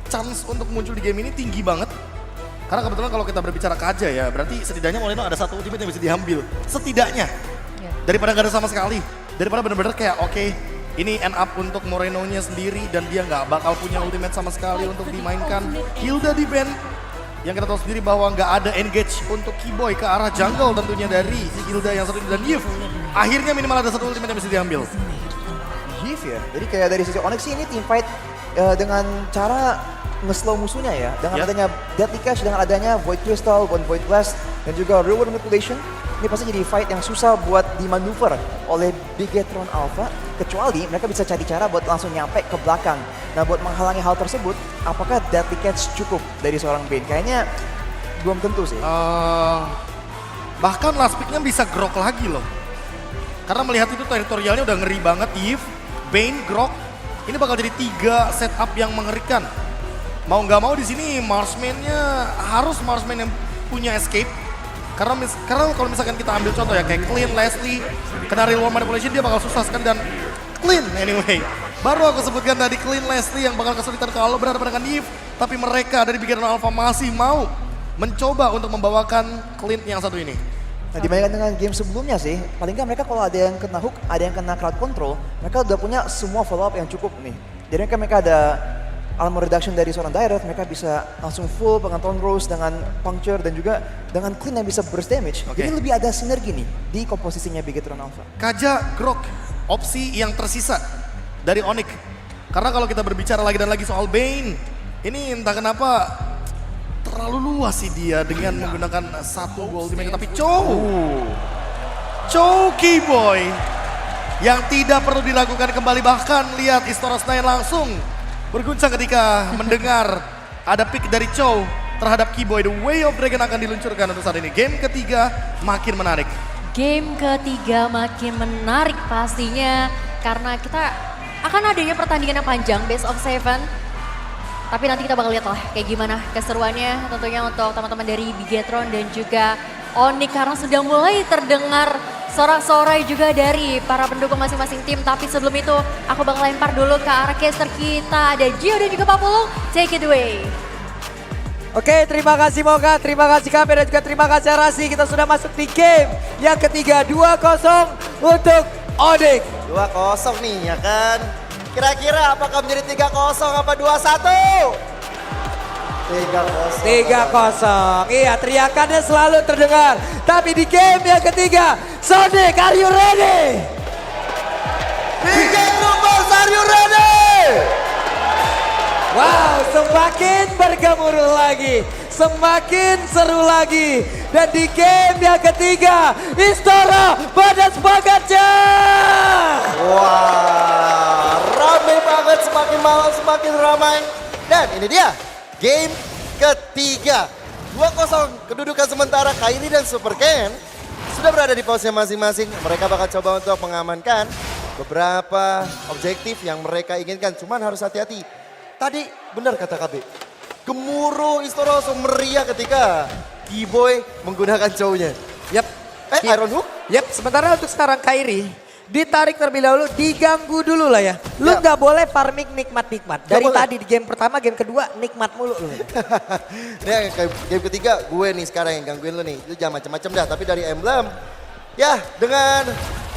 chance untuk muncul di game ini tinggi banget. Karena kebetulan kalau kita berbicara Kaja ya, berarti setidaknya Molino ada satu ultimate yang bisa diambil. Setidaknya. Daripada gak ada sama sekali. Daripada bener-bener kayak oke, ini end up untuk Moreno-nya sendiri dan dia nggak bakal punya ultimate sama sekali untuk dimainkan. Hilda di ban. Yang kita tahu sendiri bahwa nggak ada engage untuk Keyboy ke arah jungle tentunya dari si Hilda yang satu ini. Dan Yves akhirnya minimal ada satu ultimate yang bisa diambil. Yves ya, jadi kayak dari sisi Onyx sih ini team fight dengan cara nge-slow musuhnya ya. Dengan adanya Deadly Cash, dengan adanya Void Crystal, Void Blast, dan juga Reward Manipulation. Ini pasti jadi fight yang susah buat dimanuver oleh Bigetron Alpha. Kecuali mereka bisa cari cara buat langsung nyampe ke belakang. Nah buat menghalangi hal tersebut, apakah Deadly Catch cukup dari seorang Bane? Kayaknya belum tentu sih. Bahkan last pick-nya bisa grok lagi loh. Karena melihat itu teritorialnya udah ngeri banget. Yves, Bane, grok. Ini bakal jadi 3 setup yang mengerikan. Mau nggak mau di sini Marksman-nya harus Marksman yang punya escape. Karena kalau misalkan kita ambil contoh ya kayak Clean, Leslie, kena real world manipulation dia bakal susah sekali dan Clean anyway. Baru aku sebutkan tadi Clean, Leslie yang bakal kesulitan kalau berhadapan dengan Yves. Tapi mereka dari Bigetron Alpha masih mau mencoba untuk membawakan Clean yang satu ini. Nah dibandingkan dengan game sebelumnya sih, paling nggak mereka kalau ada yang kena hook, ada yang kena crowd control, mereka udah punya semua follow up yang cukup nih. Jadi mereka ada armor reduction dari seorang Direct, mereka bisa langsung full penonton Rose dengan puncture dan juga dengan Clean yang bisa burst damage. Jadi lebih ada sinergi nih di komposisinya Bigetron Alpha. Kaja, grok, opsi yang tersisa dari Onyx. Karena kalau kita berbicara lagi dan lagi soal Bane, ini entah kenapa terlalu luas sih dia dengan menggunakan satu ultimate. Tapi Chow Keyboy yang tidak perlu dilakukan kembali, bahkan lihat Istora Senayan langsung berguncang ketika mendengar ada pick dari Chow terhadap Keyboy. The Way of Dragon akan diluncurkan untuk saat ini. Game ketiga makin menarik. Game ketiga makin menarik pastinya karena kita akan adanya pertandingan yang panjang, best of 7. Tapi nanti kita bakal lihat lah kayak gimana keseruannya tentunya untuk teman-teman dari Bigetron dan juga Onyx karena sudah mulai terdengar sorak-sorai juga dari para pendukung masing-masing tim. Tapi sebelum itu aku bakal lempar dulu ke arah caster kita. Ada Gio dan juga Pak Pulung, take it away. Oke, terima kasih Moga, terima kasih Kabe dan juga terima kasih Rasi. Kita sudah masuk di game yang ketiga, 2-0 untuk Onyx. 2-0 nih ya kan. Kira-kira apakah menjadi 3-0 apa 2-1? 3-0. Iya, teriakannya selalu terdengar. Tapi di game yang ketiga, Sonic, are you ready? Bigetron, are you ready? Wow, semakin bergemuruh lagi, semakin seru lagi. Dan di game yang ketiga, Istora pada semangatnya. Wah, ramai banget, semakin malam semakin ramai. Dan ini dia, game ketiga. 2-0 kedudukan sementara Kairi dan Super Ken sudah berada di posnya masing-masing. Mereka bakal coba untuk mengamankan beberapa objektif yang mereka inginkan. Cuman harus hati-hati. Tadi benar kata KB, gemuruh Istora langsung meriah ketika Keyboy menggunakan Chow-nya. Yap. Iron Hook? Yap, sementara untuk sekarang Kairi ditarik terlebih dahulu, diganggu dulu lah ya. Lu nggak boleh farming nikmat-nikmat. Dari tadi di game pertama, game kedua nikmat mulu lu. Ini game ketiga gue nih sekarang yang gangguin lu nih. Itu jangan macam-macam dah, tapi dari emblem. Ya, dengan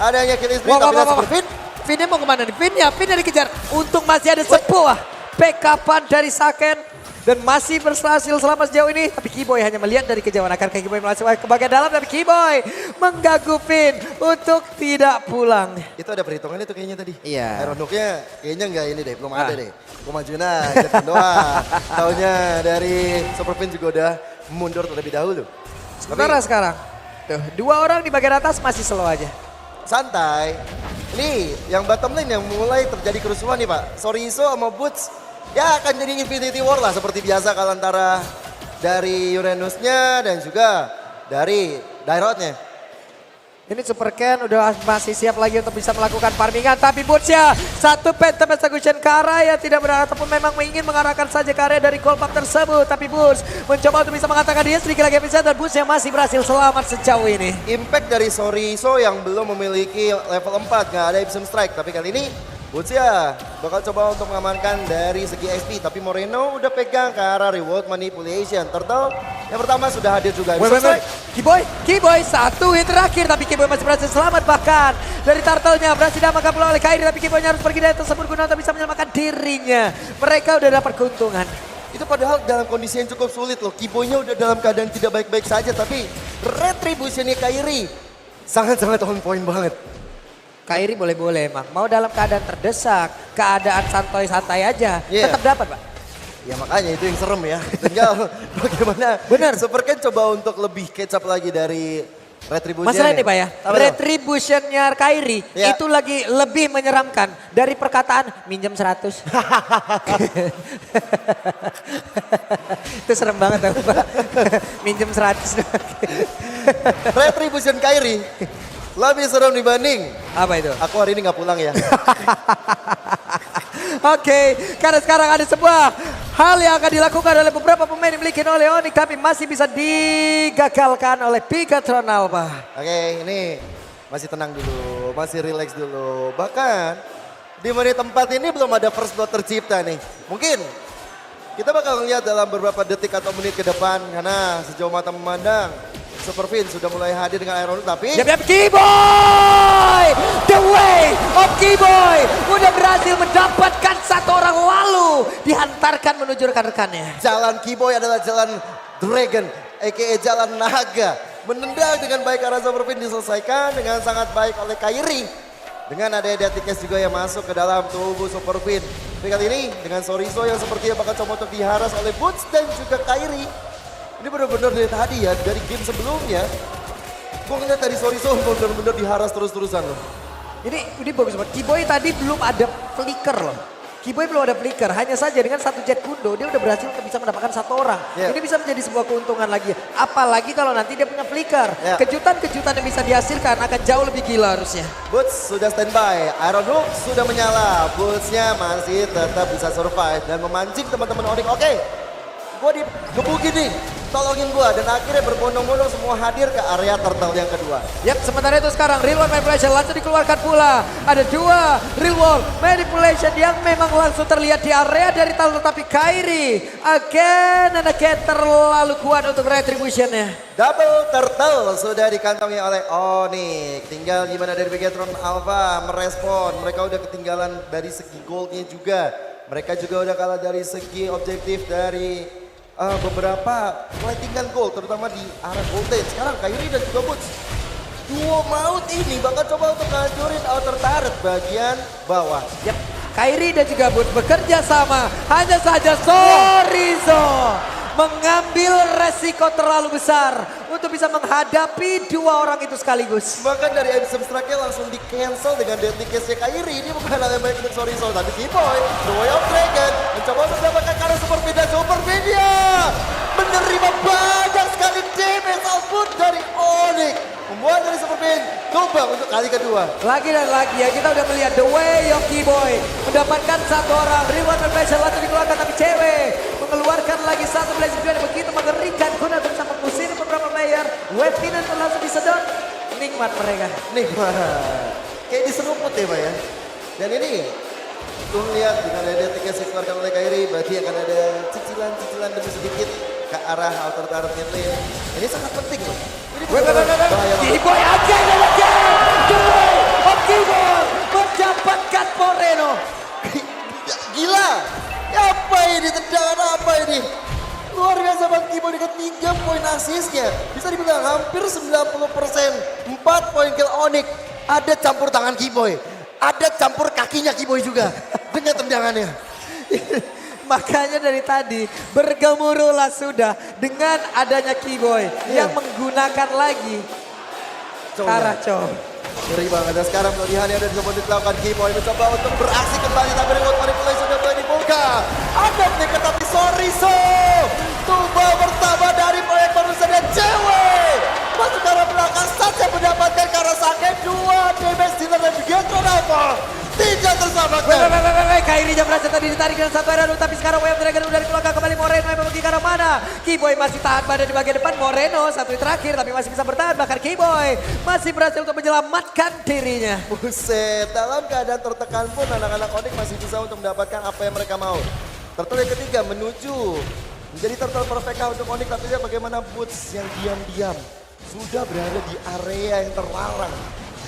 adanya kill streak tapi Super Fin. Finnya mau kemana nih? Finnya dikejar. Untung masih ada sebuah backupan dari Saken. Dan masih berhasil selama sejauh ini. Tapi Keyboy hanya melihat dari kejauhan. Akan Keyboy masuk ke bagian dalam. Tapi Keyboy mengganggu Fin untuk tidak pulang. Itu ada perhitungannya tuh kayaknya tadi. Iya. Iron Hook-nya kayaknya enggak ini deh, belum ada deh. Gue majuin aja doang. Taunya dari Super Fin juga udah mundur terlebih dahulu. Sementara sekarang, tuh 2 orang di bagian atas masih slow aja. Santai. Ini yang bottom lane yang mulai terjadi kerusuhan nih Pak. Soriso sama Boots. Ya akan jadi Infinity War lah seperti biasa kalau antara dari Uranusnya dan juga dari Dairotnya. Ini Super Ken udah masih siap lagi untuk bisa melakukan farmingan. Tapi Boots-nya satu Phantom Execution ke arah yang tidak benar ataupun memang ingin mengarahkan saja ke area dari Kolpak tersebut. Tapi Boots mencoba untuk bisa mengatakan dia sedikit lagi bisa dan Boots-nya masih berhasil selamat sejauh ini. Impact dari Soriso yang belum memiliki level 4, nggak ada Epson Strike. Tapi kali ini Boots ya bakal coba untuk mengamankan dari segi XP, tapi Moreno udah pegang ke arah reward manipulation. Turtle yang pertama sudah hadir juga. Wait. Keyboy satu hit terakhir tapi Keyboy masih berhasil selamat, bahkan dari Turtle-nya berhasil diamankan pula oleh Kairi, tapi Keyboy harus pergi dari tersebut guna untuk bisa menyelamatkan dirinya. Mereka udah dapat keuntungan. Itu padahal dalam kondisi yang cukup sulit loh. Keyboy-nya udah dalam keadaan tidak baik-baik saja, tapi retribution-nya Kairi sangat-sangat on point banget. Kairi boleh-boleh emang, mau dalam keadaan terdesak, keadaan santai-santai aja, Iya. tetap dapat Pak. Ya makanya itu yang serem ya. Tinggal bagaimana Bener. Super Ken coba untuk lebih catch up lagi dari retribution. Masalah ini Pak ya, Apa tuh? retributionnya Kairi Ya. itu lagi lebih menyeramkan dari perkataan minjem 100. Itu serem banget tau Pak, minjem 100. Retribution Kairi lebih serem dibanding Apa itu? aku hari ini nggak pulang ya. Oke, karena sekarang ada sebuah hal yang akan dilakukan oleh beberapa pemain yang dimiliki oleh Onyx, tapi masih bisa digagalkan oleh Bigatron Alpha. Oke, ini masih tenang dulu, masih relax dulu. Bahkan di menit tempat ini belum ada first blood tercipta nih. Mungkin kita bakal lihat dalam beberapa detik atau menit ke depan, karena sejauh mata memandang Super Fin sudah mulai hadir dengan Iron, tapi Yap, Keyboy! The way of Keyboy udah berhasil mendapatkan satu orang, lalu dihantarkan menuju rekan-rekannya. jalan Keyboy adalah jalan Dragon, aka jalan naga. Menendang dengan baik arah Super Fin diselesaikan dengan sangat baik oleh Kairi. Dengan adanya Deathcast juga yang masuk ke dalam tubuh Super Fin. Tapi kali ini dengan Sorizo yang sepertinya bakal coba untuk diharas oleh Boots dan juga Kairi. Ini benar-benar dari tadi ya, dari game sebelumnya. Gue ngeliat dari Sorizo benar-benar diharas terus-terusan loh. Ini bagus banget. Keyboy tadi belum ada flicker loh. Keyboy belum ada flicker, hanya saja dengan satu jet kundo dia udah berhasil bisa mendapatkan satu orang. Yeah. Ini bisa menjadi sebuah keuntungan lagi. Apalagi kalau nanti dia punya flicker. Yeah. Kejutan-kejutan yang bisa dihasilkan akan jauh lebih gila harusnya. Boots sudah standby, Iron Hook sudah menyala. Bootsnya masih tetap bisa survive dan memancing teman-teman Onyx. Oke, gue digebukin nih. Tolongin gue, dan akhirnya berbondong-bondong semua hadir ke area turtle yang kedua. Yap, sementara itu sekarang Real World Manipulation langsung dikeluarkan pula. Ada dua Real World Manipulation yang memang langsung terlihat di area dari turtle, tapi Kairi again terlalu kuat untuk retributionnya. Double turtle sudah dikantongi oleh Onyx. Tinggal gimana dari Bigatron Alpha merespon. Mereka udah ketinggalan dari segi goldnya juga. Mereka juga udah kalah dari segi objektif dari beberapa lightingan gold, terutama di arah golden. Sekarang Kairi dan juga Boots, duo maut ini bakal coba untuk ngancurin outer turret bagian bawah. Yap, Kairi dan juga Boots bekerja sama. Hanya saja Sorizo mengambil resiko terlalu besar untuk bisa menghadapi dua orang itu sekaligus. Bahkan dari item strike-nya langsung di cancel dengan deadly case-nya Kairi. Ini bukan hal yang baik untuk Sorizo, tapi Keyboy, The Way of Dragon, mencoba untuk mendapatkan karena Super Video menerima banyak sekali damage output dari Onyx, membuat dari Super tumbang untuk kali kedua. Lagi dan lagi ya, kita udah melihat The Way of Keyboy mendapatkan satu orang. Reward Manipulation langsung dikeluarkan, tapi cewek mengeluarkan lagi satu blazing duel yang begitu mengerikan guna untuk bisa mengusir beberapa player. Wave Finance pun langsung disedot. Nikmat mereka. Nikmat. Kayak diseruput ya Pak ya. Dan ini gue lihat dengan ada tiket yang dikeluarkan oleh Kairi, berarti akan ada cicilan-cicilan demi sedikit ke arah outer turret lane. Ini sangat penting loh. Ini bahaya banget. Keyboy again and again. The Way of Keyboy mendapatkan Moreno. Gila. Apa ini? Tendangan apa ini? Luar biasa banget Keyboy dengan 3 poin asisnya. Bisa dibilang hampir 90%. 4 poin kill Onyx. Ada campur tangan Keyboy. Ada campur kakinya Keyboy juga. Dengan tendangannya. Makanya dari tadi bergemuruhlah sudah dengan adanya Keyboy yang menggunakan lagi Karacho. Ngeri banget. Dan sekarang pilihannya ada coba dilakukan Keyboy mencoba untuk beraksi kembali, tapi reward manipulation sudah mulai dibuka. Ada flicker tapi Sorizo. Tuba pertama dari proyek barusan dan cewek. Masuk ke arah belakang saja mendapatkan Karasake 2 damage dealer dan Bigatron Alpha. Tidak tersamakan. Kairi jam berhasil tadi ditarik dengan satu arrow, tapi sekarang Wave Dragon udah dikeluarkan kembali. Moreno yang pergi ke arah mana. Keyboy masih tahan pada di bagian depan. Moreno satu yang terakhir tapi masih bisa bertahan. Bahkan Keyboy masih berhasil untuk menyelamatkan dirinya. Buset, dalam keadaan tertekan pun anak-anak Onyx masih bisa untuk mendapatkan apa yang mereka mau. Turtle yang ketiga menuju menjadi turtle perfect untuk Onyx, tapi lihat bagaimana Boots yang diam-diam sudah berada di area yang terlarang.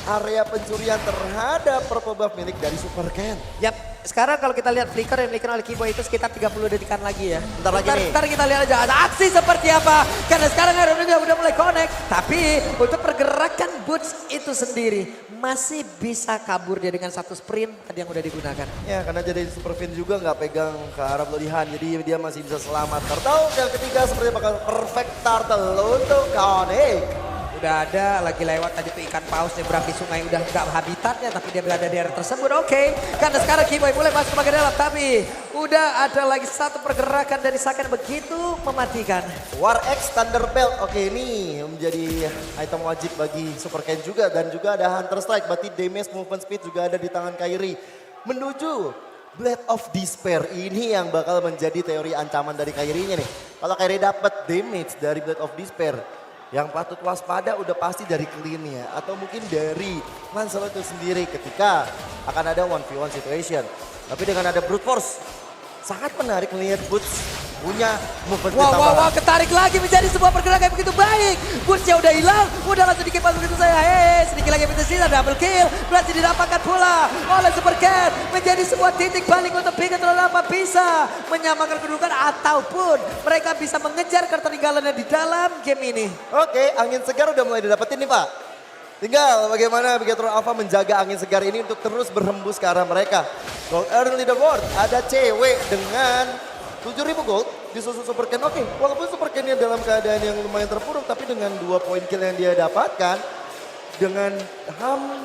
Area pencurian terhadap purple buff milik dari Super Ken. Yap, sekarang kalau kita lihat flicker yang dimiliki oleh Keyboy itu sekitar 30 detikan lagi ya. Bentar lagi nih. Ntar kita lihat aja ada aksi seperti apa. Karena sekarang Iron juga udah mulai connect. Tapi untuk pergerakan Boots itu sendiri masih bisa kabur dia dengan satu sprint tadi yang udah digunakan. Ya, karena jadi Super Fin juga nggak pegang ke arah Bloodihan, jadi dia masih bisa selamat. Turtle yang ketiga seperti bakal perfect turtle untuk Onyx. Udah ada lagi lewat tadi tuh ikan paus nyebrang di sungai udah nggak habitatnya tapi dia berada di area tersebut. Oke, karena sekarang Keyboy mulai masuk ke bagian dalam tapi udah ada lagi satu pergerakan dari Saken begitu mematikan. War X Thunderbelt, oke ini menjadi item wajib bagi Super Ken juga. Dan juga ada Hunter Strike, berarti damage movement speed juga ada di tangan Kairi. Menuju Blade of Despair, ini yang bakal menjadi teori ancaman dari Kairi-nya nih. Kalau Kairi dapat damage dari Blade of Despair, yang patut waspada udah pasti dari clean-nya. Atau mungkin dari Lancelot itu sendiri ketika akan ada 1v1 situation. Tapi dengan ada Brute Force, sangat menarik melihat Boots punya movement Wah, ketarik lagi menjadi sebuah pergerakan yang begitu baik. Boots-nya udah hilang, udah langsung dikip begitu saya. Sedikit lagi tersisa, double kill. Berhasil didapatkan pula oleh Super Ken. Menjadi sebuah titik balik untuk Bigetron apa bisa menyamakan kedudukan ataupun mereka bisa mengejar ketertinggalannya di dalam game ini. Oke, angin segar udah mulai didapetin nih Pak. Tinggal bagaimana Bigetron Alpha menjaga angin segar ini untuk terus berhembus ke arah mereka. Gold Earn Leaderboard, ada cewek dengan 7.000 gold disusul Super Ken. Oke, walaupun Super Ken-nya dalam keadaan yang lumayan terpuruk, tapi dengan 2 poin kill yang dia dapatkan, dengan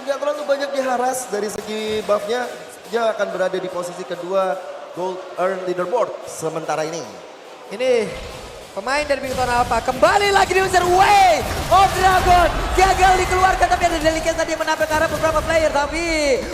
nggak terlalu banyak diharas dari segi buff-nya, dia akan berada di posisi kedua Gold Earn Leaderboard sementara ini. Ini pemain dari Bigetron Alpha kembali lagi diusir Way of Dragon. Gagal dikeluarkan tapi ada Delicate tadi yang menabrak arah beberapa player. Tapi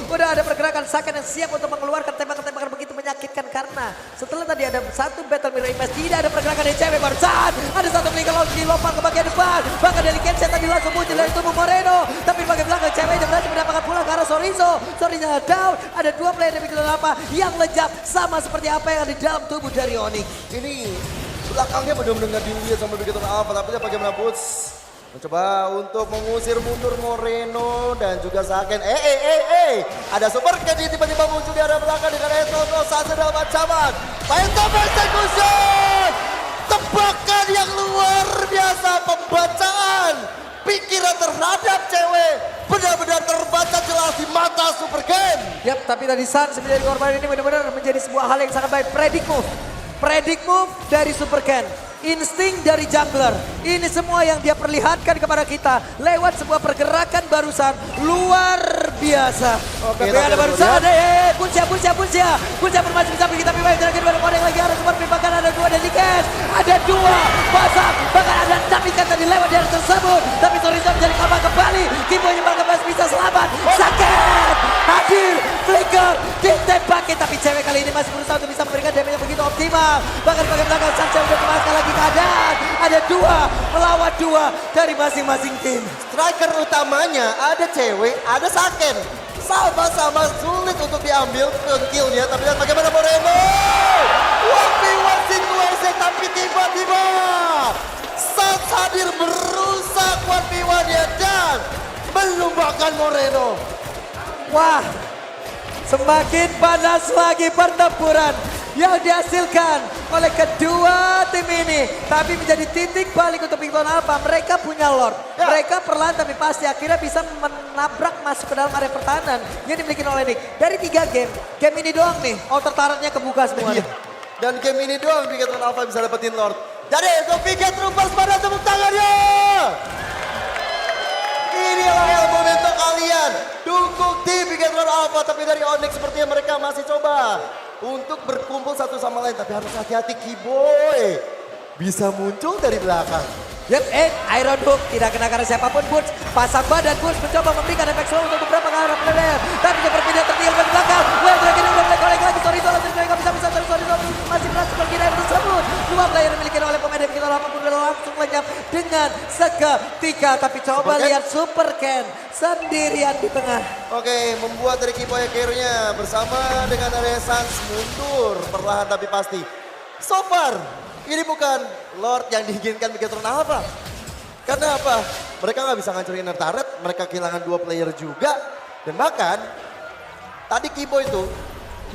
udah ada pergerakan Saken yang siap untuk mengeluarkan tembakan-tembakan begitu menyakitkan. Karena setelah tadi ada satu Battle Mirror Image, tidak ada pergerakan dari cewek barusan. Ada satu flicker langsung dilompat ke bagian depan. Bahkan Delicate tadi langsung muncul dari tubuh Moreno. Tapi di bagian belakang ceweknya berhasil mendapatkan pulang ke arah Sorizo. Sorizo down. Ada 2 player dari Bigetron Alpha yang lejap sama seperti apa yang ada di dalam tubuh dari Onyx. Ini belakangnya benar-benar dilihat sama Bigetron Alpha, tapi bagaimana Boots mencoba untuk mengusir mundur Moreno dan juga Saken. Ada Super Ken tiba-tiba muncul di arah belakang dengan Etno saat dalam ancaman. Phantom Execution! Tebakan yang luar biasa, pembacaan pikiran terhadap cewek benar-benar terbaca jelas di mata Super Ken. Yap, tapi tadi Sans menjadi korban ini benar-benar menjadi sebuah hal yang sangat baik. Predict move dari Super Ken. Insting dari jungler. Ini semua yang dia perlihatkan kepada kita lewat sebuah pergerakan barusan luar biasa. Oke, tapi ada barusan ada Bunsia masih bisa pergi tapi baik terakhir ada orang lagi harus seperti bahkan ada 2 Delicate. Ada 2 pasang bahkan ada 6 ikan tadi lewat di area tersebut. Tapi Sorizo menjadi kabar kembali. Keyboy yang bisa selamat. Saken hadir. Flicker ditembaki tapi cewek kali ini masih berusaha untuk bisa memberikan damage yang begitu optimal. Bahkan bagian belakang Sancha udah memasukkan lagi keadaan. Ada 2 melawan 2 dari masing-masing tim. Striker utamanya ada cewek, ada Saken. Sama-sama sulit untuk diambil kill-nya, tapi lihat bagaimana Moreno. 1v1 situasi tapi tiba-tiba Sans hadir merusak 1v1-nya dan melumbangkan Moreno. Wah, semakin panas lagi pertempuran yang dihasilkan oleh kedua tim ini. Tapi menjadi titik balik untuk Bigetron Alpha. Mereka punya Lord. Ya. Mereka perlahan tapi pasti akhirnya bisa menabrak masuk ke dalam area pertahanan yang dimiliki oleh Nick. Dari 3 game ini doang nih, outer turret-nya kebuka semua. Iya. Dan game ini doang Bigetron Alpha bisa dapetin Lord. Jadi untuk Bigetron pada tepuk tangannya. Inilah yang momentum kalian. Dukung tim Bigetron Alpha, tapi dari Onyx sepertinya mereka masih coba untuk berkumpul satu sama lain. Tapi harus hati-hati, Keyboy bisa muncul dari belakang. Yep, Iron Hook tidak kena karena siapapun. Boots pasang badan, Boots mencoba memberikan efek slow untuk beberapa kali player. Tapi sepertinya tertinggal di belakang. Well, terakhir udah mulai kolek lagi. Sorizo langsung mereka bisa Sorizo masih berhasil pergi dari tersebut. 2 player dari kita lama udah langsung lenyap dengan seketika. Tapi coba Super Ken? lihat Super Ken sendirian di tengah. Oke, membuat dari Kiboy carry-nya bersama dengan area Sans mundur perlahan tapi pasti. So far, ini bukan Lord yang diinginkan Bigetron Alpha. Karena apa? Mereka nggak bisa ngancurin inner turret, mereka kehilangan 2 player juga. Dan bahkan, tadi Kiboy itu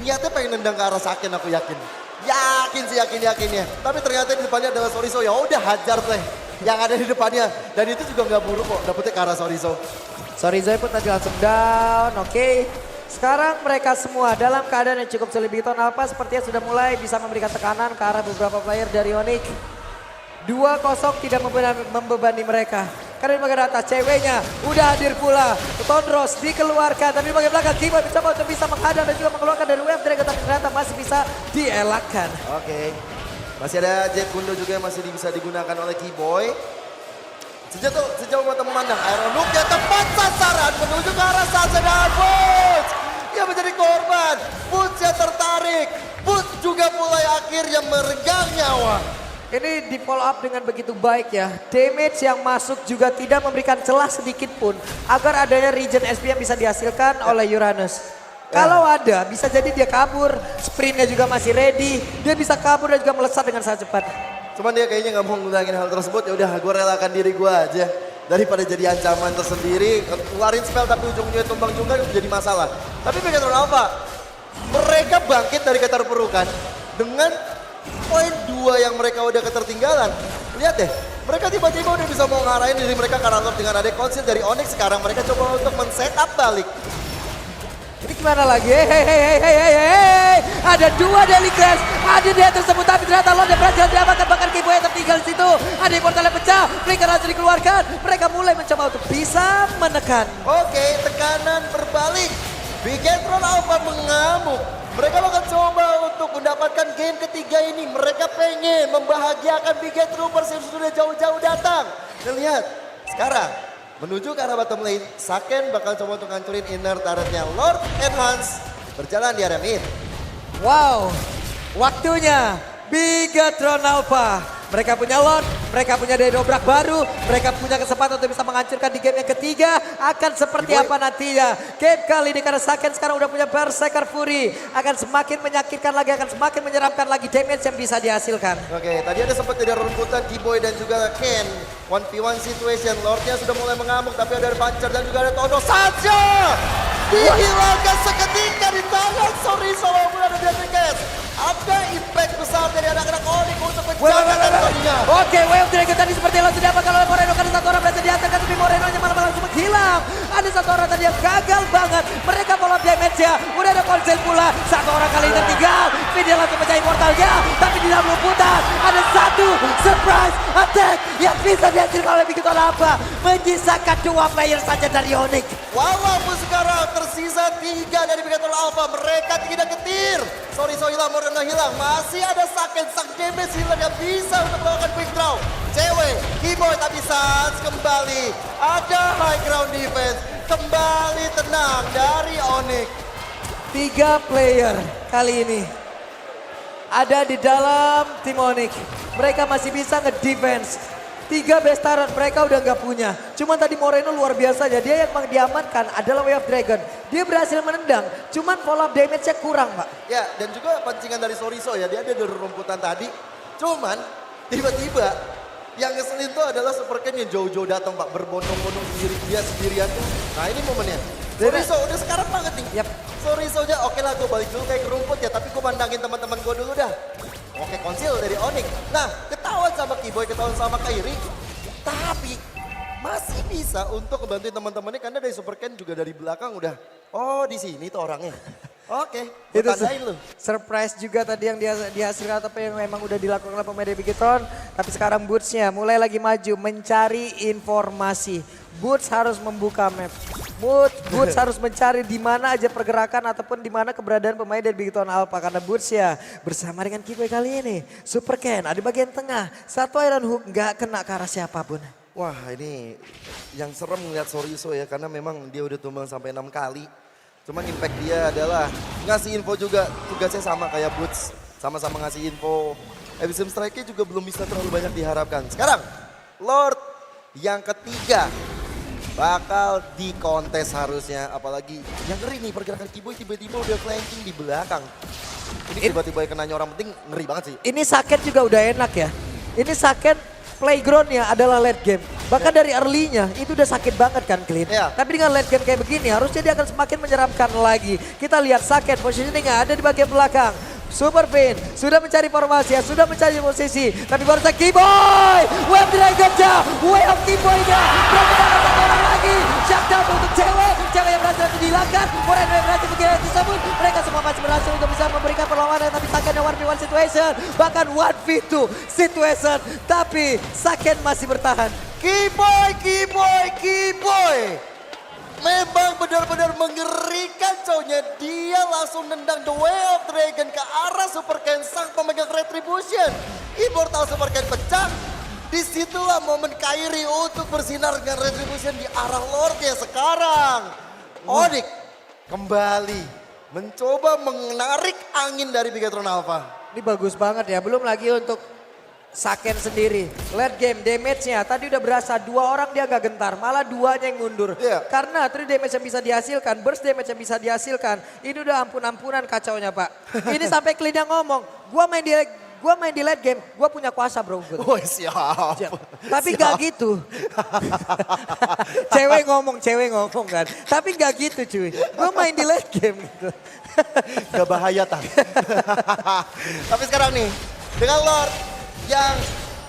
niatnya pengen nendang ke arah Saken aku yakin. Yakinnya. Tapi ternyata di depannya adalah Soriso, ya udah hajar deh. Yang ada di depannya. Dan itu juga nggak buruk kok, dapetnya ke arah Soriso. Sorry Zoe pun tadi langsung down, oke. Sekarang mereka semua dalam keadaan yang cukup sulit. Bigetron Alpha sepertinya sudah mulai bisa memberikan tekanan ke arah beberapa player dari Onyx. 2-0 tidak membebani mereka. Karena di bagian atas ceweknya udah hadir pula. Tondros dikeluarkan, tapi di bagian belakang Kiboy mencoba untuk bisa menghadang dan juga mengeluarkan dari Wave Dragon, tapi ternyata masih bisa dielakkan. Oke. Masih ada Jet Kundo juga yang masih bisa digunakan oleh Kiboy. Sejauh mata memandang, Iron Hook yang tepat sasaran menuju ke arah Sansa dan Boots. Yang menjadi korban, Boots yang tertarik. Boots juga mulai akhirnya merenggang nyawa. Ini di follow up dengan begitu baik ya. Damage yang masuk juga tidak memberikan celah sedikit pun agar adanya regen SP yang bisa dihasilkan oleh Uranus. Kalau ada, bisa jadi dia kabur. Sprintnya juga masih ready. Dia bisa kabur dan juga melesat dengan sangat cepat. Cuman dia kayaknya nggak mau ngulangin hal tersebut. Ya udah, gue relakan diri gue aja daripada jadi ancaman tersendiri. Keluarin spell tapi ujung-ujungnya tumbang juga jadi masalah. Tapi Bigetron Alpha, mereka bangkit dari keterpurukan dengan poin 2 yang mereka udah ketertinggalan. Lihat deh, mereka tiba-tiba udah bisa mau ngarahin diri mereka karena dengan ada konsil dari Onyx. Sekarang mereka coba untuk men-setup balik. Ini gimana lagi? Hei. Ada 2 Daily Crash. Ada dia tersebut, tapi ternyata Lord yang berhasil diamankan. Bahkan Kiboy yang tertinggal di situ. Ada portal yang pecah. Flicker langsung dikeluarkan. Mereka mulai mencoba untuk bisa menekan. Oke, tekanan berbalik. Bigetron Alpha mengamuk. Mereka akan coba untuk mendapatkan game ketiga ini. Mereka pengen membahagiakan Bigetroopers yang sudah jauh-jauh datang. Dan lihat, sekarang menuju ke arah bottom lane. Saken bakal coba untuk ngancurin inner turretnya Lord Enhance. Berjalan di area mid. Wow, waktunya Bigetron Alpha. Mereka punya Lord, mereka punya daya dobrak baru, mereka punya kesempatan untuk bisa menghancurkan di game yang ketiga. Akan seperti apa nantinya? Game kali ini karena Saken sekarang udah punya Berserker Fury. Akan semakin menyakitkan lagi, akan semakin menyeramkan lagi damage yang bisa dihasilkan. Oke, tadi ada sempat jadi rumputan Kiboy dan juga Ken. 1v1 situation, Lordnya sudah mulai mengamuk tapi ada Puncher dan juga ada Todo saja. Dihilangkan seketika di tangan Soriso walaupun ada Deathwicket. Ada impact besar dari anak-anak Onyx untuk menjaga teritorinya. Oke, Wave Dragon tadi seperti yang langsung diapakan oleh Moreno karena satu orang berhasil diatarkan tapi Moreno-nya malah langsung menghilang. Ada satu orang tadi yang gagal banget. Mereka follow up damage-nya. Udah ada konsil pula. Satu orang kali tertinggal. Video langsung mencari portalnya. Tapi di dalam lumputan ada satu surprise attack yang bisa dihasilkan oleh Bigetron Alpha. Menyisakan 2 player saja dari Onyx. Walaupun sekarang tersisa 3 dari Bigetron Alpha, mereka tidak ketir. Soriso hilang, Moreno hilang. Masih ada Saken, sang damage healer yang bisa untuk melakukan quick draw. Cewek, Kiboy tapi Sans kembali. Ada high ground defense. Kembali tenang dari Onyx. 3 player kali ini ada di dalam tim Onyx. Mereka masih bisa nge-defense. 3 bestaran mereka udah nggak punya. Cuman tadi Moreno luar biasa aja. Dia yang diamankan adalah Way of Dragon. Dia berhasil menendang. Cuman follow up damage-nya kurang, Pak. Ya, dan juga pancingan dari Soriso ya. Dia ada di rumputan tadi. Cuman tiba-tiba yang ngeselin tuh adalah Super Ken yang jauh-jauh datang, Pak. Berbondong-bondong sendiri, dia sendirian tuh. Nah, ini momennya. Soriso udah sekarang banget nih. Yap. Soriso aja, oke lah gue balik dulu kayak ke rumput ya. Tapi gue pandangin teman-teman gue dulu dah. Oke, konsil dari Onyx. Nah, ketahuan sama Kiboy, ketahuan sama Kairi. Tapi masih bisa untuk ngebantuin teman-temannya karena dari Super Ken juga dari belakang udah. Oh, di sini tuh orangnya. Oke, gue tandain lu. Surprise juga tadi yang dihasilkan apa yang memang udah dilakukan oleh pemain Bigetron. Tapi sekarang Boots-nya mulai lagi maju mencari informasi. Boots harus membuka map. Boots harus mencari di mana aja pergerakan ataupun di mana keberadaan pemain dari Bigetron Alpha. Karena Boots ya bersama dengan Kiboy kali ini. Super Ken ada di bagian tengah. Satu Iron Hook nggak kena ke arah siapapun. Wah, ini yang serem ngeliat Soriso ya karena memang dia udah tumbang sampai 6 kali. Cuman impact dia adalah ngasih info juga, tugasnya sama kayak Boots. Sama-sama ngasih info Abyssal Strike-nya juga belum bisa terlalu banyak diharapkan. Sekarang, Lord yang ketiga bakal dikontes harusnya. Apalagi yang ngeri nih pergerakan Kiboy tiba-tiba udah flanking di belakang. Ini tiba-tiba kenanya orang penting ngeri banget sih. Ini Saken juga udah enak ya. Ini Saken playgroundnya adalah late game. Bahkan dari early-nya itu udah sakit banget kan Clean. Iya. Tapi dengan late game kayak begini harusnya dia akan semakin menyeramkan lagi. Kita lihat Saken positioning-nya ada di bagian belakang. Super Pain sudah mencari formasi, sudah mencari posisi. Tapi baru saja Kiboy. Web Dragon-nya, Way of Kiboy-nya. Berapa satu orang lagi. Shutdown untuk cewek. Cewek yang berhasil dihilangkan. Moren yang berhasil mengira tersebut. Mereka semua masih berhasil untuk bisa memberikan perlawanan. Tapi Saken yang 1v1 situation. Bahkan 1v2 situation. Tapi Saken masih bertahan. Kiboy. Memang benar-benar mengerikan cowoknya. Dia langsung nendang The Way of Dragon ke arah Super Ken sang pemegang Retribution. Immortal Super Ken pecah. Disitulah momen Kairi untuk bersinar dengan Retribution di arah Lordnya sekarang. Onyx kembali mencoba menarik angin dari Bigetron Alpha. Ini bagus banget ya, belum lagi untuk Saken sendiri. Late game damage-nya tadi udah berasa 2 orang dia gak gentar, malah 2-nya yang mundur. Iya. Karena 3 damage yang bisa dihasilkan, burst damage yang bisa dihasilkan, ini udah ampun-ampunan kacaunya Pak. Ini sampai Clean yang ngomong, gua main di late game, gua punya kuasa bro. Oh siap. Tapi gak gitu. cewek ngomong kan. Tapi gak gitu cuy. Gua main di late game gitu. Gak bahaya Tan. Tapi sekarang nih, dengan Lord yang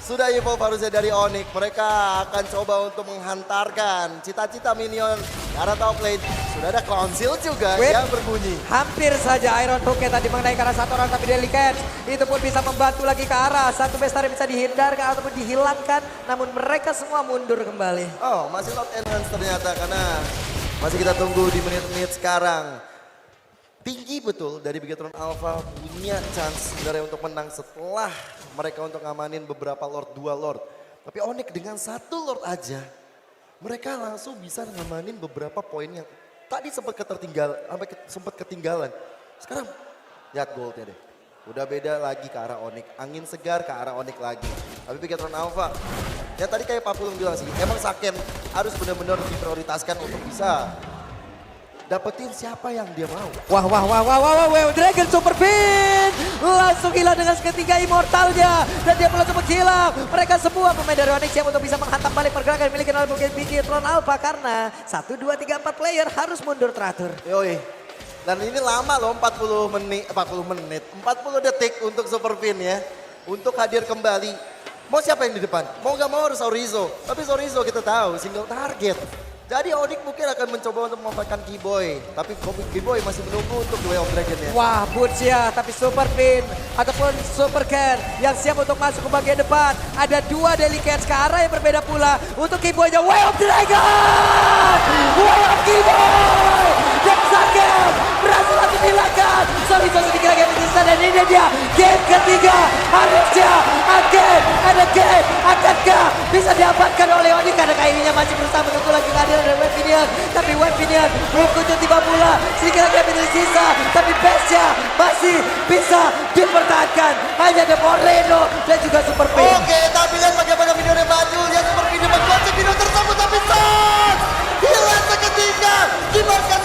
sudah evolve harusnya dari Onyx, mereka akan coba untuk menghantarkan cita-cita minion karena top lane sudah ada konsil juga Wait. yang berbunyi. Hampir saja Iron Hook tadi mengenai ke arah satu orang, tapi Delicate itu pun bisa membantu lagi ke arah. Satu bestari bisa dihindarkan ataupun dihilangkan, namun mereka semua mundur kembali. Oh, masih not enhance ternyata karena masih kita tunggu di menit-menit sekarang. Tinggi betul dari Bigetron Alpha punya chance sebenarnya untuk menang setelah mereka untuk ngamanin beberapa Lord, 2 Lord. Tapi Onyx dengan 1 Lord aja, mereka langsung bisa ngamanin beberapa poin yang tadi sempat ketinggalan. Sekarang lihat goldnya deh. Udah beda lagi ke arah Onyx, angin segar ke arah Onyx lagi. Tapi Bigetron Alpha, ya tadi kayak Pak Pulung bilang sih, emang Saken harus benar-benar diprioritaskan untuk bisa dapetin siapa yang dia mau. Wah, Dragon Super Pin langsung hilang dengan ketiga immortalnya dan dia langsung menghilang. Mereka semua pemain dari Onyx siap untuk bisa menghantam balik pergerakan dimiliki oleh Bigetron Alpha karena 1, 2, 3, 4 player harus mundur teratur. Yoi. Dan ini lama loh 40 detik untuk Super Pin ya. Untuk hadir kembali. Mau siapa yang di depan? Mau gak mau harus Sorizo. Tapi Sorizo kita tahu single target. Jadi Onyx mungkin akan mencoba untuk memanfaatkan Kiboy. Tapi Kiboy masih menunggu untuk The Way of Dragon ya. Wah, Boots ya, tapi Super Pin ataupun Super Ken yang siap untuk masuk ke bagian depan. Ada 2 Delicates ke arah yang berbeda pula. Untuk Kiboy-nya, Way of Dragon! Way of Kiboy! Dan Saken berhasil langsung dihilangkan. Sorizo sedikit lagi bisa dan ini dia game ketiga. Harusnya again and again. Akankah bisa diamankan oleh Onyx karena Kairinya masih berusaha menunggu lagi kehadiran dari Webinion. Tapi Webinion belum kunjung tiba pula. Sedikit lagi yang sisa. Tapi base-nya masih bisa dipertahankan. Hanya ada Moreno dan juga Super Pin. Oke, tapi lihat bagaimana video yang maju. Lihat Super Pin menguasai video tersebut tapi hilang seketika. Dimakan